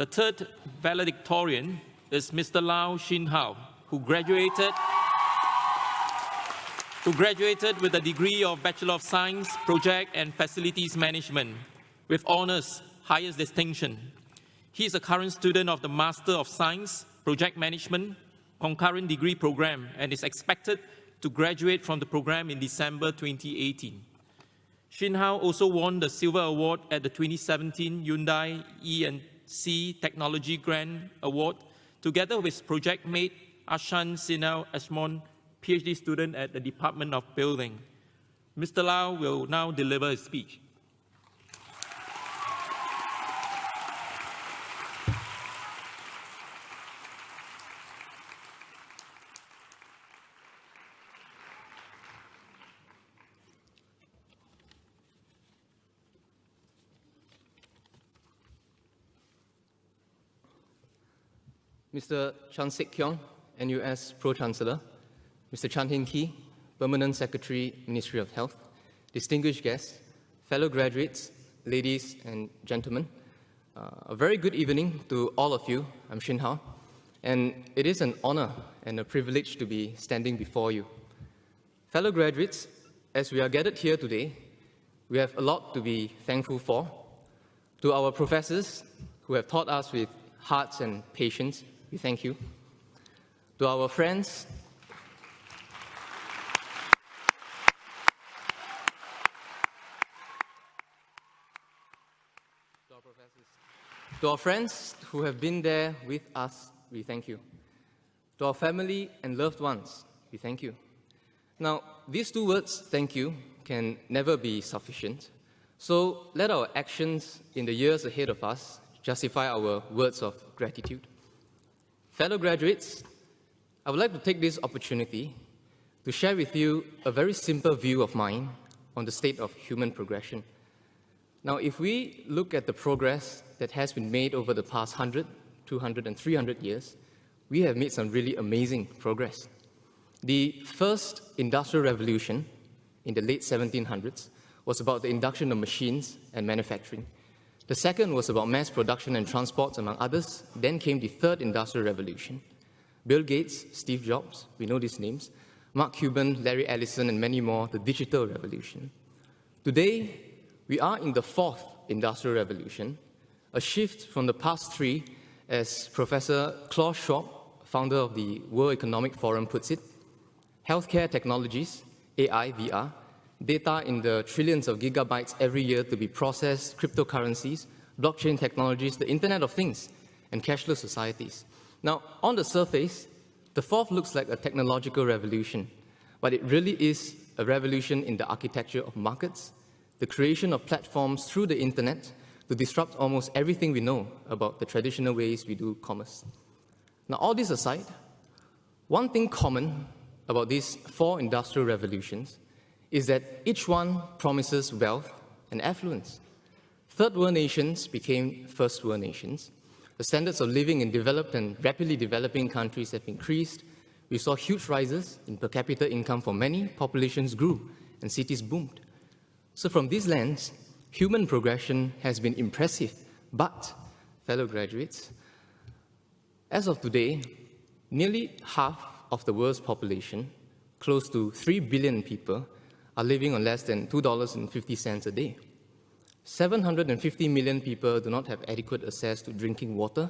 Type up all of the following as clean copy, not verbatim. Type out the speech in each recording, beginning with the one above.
The third valedictorian is Mr. Lau Shing Hou, who graduated with a degree of Bachelor of Science, Project and Facilities Management, with honors, highest distinction. He is a current student of the Master of Science, Project Management, concurrent degree program, and is expected to graduate from the program in December 2018. Shing Hou also won the Silver Award at the 2017 Hyundai E&C Technology Grant Award, together with project mate Ashan Sinel Ashmon, PhD student at the Department of Building. Mr. Lau will now deliver his speech. Mr. Chan Sik Keong, NUS Pro-Chancellor, Mr. Chan Hin Kee, Permanent Secretary, Ministry of Health, distinguished guests, fellow graduates, ladies and gentlemen, a very good evening to all of you. I'm Shing Hou, and it is an honor and a privilege to be standing before you. Fellow graduates, as we are gathered here today, we have a lot to be thankful for. To our professors who have taught us with hearts and patience, we thank you. To our friends, to our friends who have been there with us, we thank you. To our family and loved ones, we thank you. Now, these two words, thank you, can never be sufficient. So let our actions in the years ahead of us justify our words of gratitude. Fellow graduates, I would like to take this opportunity to share with you a very simple view of mine on the state of human progression. Now, if we look at the progress that has been made over the past 100, 200, and 300 years, we have made some really amazing progress. The first industrial revolution in the late 1700s was about the induction of machines and manufacturing. The second was about mass production and transport, among others. Then came the third industrial revolution. Bill Gates, Steve Jobs, we know these names, Mark Cuban, Larry Ellison, and many more, the digital revolution. Today, we are in the fourth industrial revolution, a shift from the past three, as Professor Klaus Schwab, founder of the World Economic Forum, puts it: healthcare technologies, AI, VR, data in the trillions of gigabytes every year to be processed, cryptocurrencies, blockchain technologies, the Internet of Things, and cashless societies. Now, on the surface, the fourth looks like a technological revolution, but it really is a revolution in the architecture of markets, the creation of platforms through the Internet to disrupt almost everything we know about the traditional ways we do commerce. Now, all this aside, one thing common about these four industrial revolutions is that each one promises wealth and affluence. Third world nations became first world nations. The standards of living in developed and rapidly developing countries have increased. We saw huge rises in per capita income for many, populations grew, and cities boomed. So from this lens, human progression has been impressive. But, fellow graduates, as of today, nearly half of the world's population, close to 3 billion people, are living on less than $2.50 a day. 750 million people do not have adequate access to drinking water.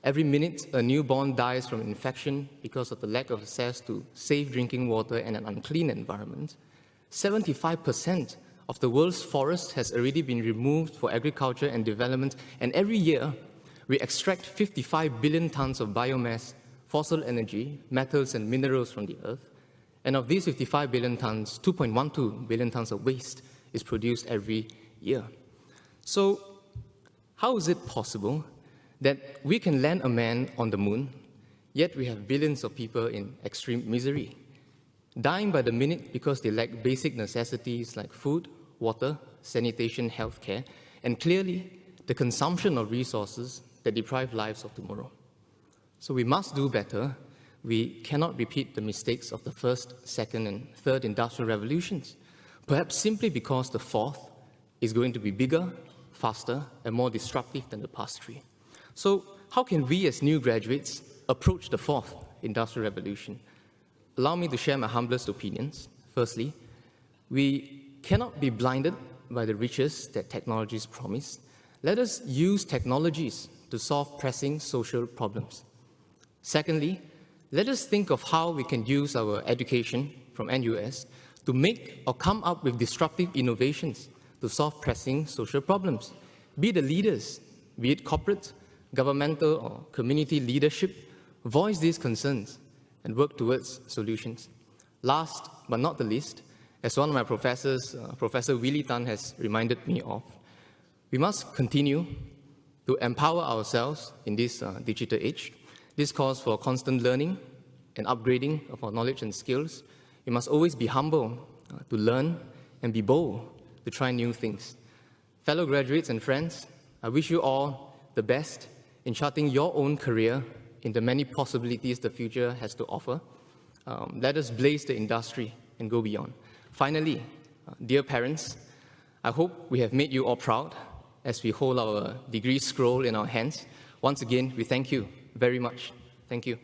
Every minute, a newborn dies from infection because of the lack of access to safe drinking water and an unclean environment. 75% of the world's forest has already been removed for agriculture and development, and every year, we extract 55 billion tons of biomass, fossil energy, metals, and minerals from the earth. And of these 55 billion tons, 2.12 billion tons of waste is produced every year. So, how is it possible that we can land a man on the moon, yet we have billions of people in extreme misery, dying by the minute because they lack basic necessities like food, water, sanitation, healthcare, and clearly the consumption of resources that deprive lives of tomorrow? So we must do better. We cannot repeat the mistakes of the first, second, and third industrial revolutions, perhaps simply because the fourth is going to be bigger, faster, and more disruptive than the past three. So how can we as new graduates approach the fourth industrial revolution? Allow me to share my humblest opinions. Firstly, we cannot be blinded by the riches that technologies promise. Let us use technologies to solve pressing social problems. Secondly, let us think of how we can use our education from NUS to make or come up with disruptive innovations to solve pressing social problems. Be the leaders, be it corporate, governmental, or community leadership, voice these concerns and work towards solutions. Last but not the least, as one of my professors, Professor Willie Tan, has reminded me of, we must continue to empower ourselves in this digital age. This calls for constant learning and upgrading of our knowledge and skills. We must always be humble to learn and be bold to try new things. Fellow graduates and friends, I wish you all the best in charting your own career in the many possibilities the future has to offer. Let us blaze the industry and go beyond. Finally, dear parents, I hope we have made you all proud as we hold our degree scroll in our hands. Once again, we thank you very much. Thank you.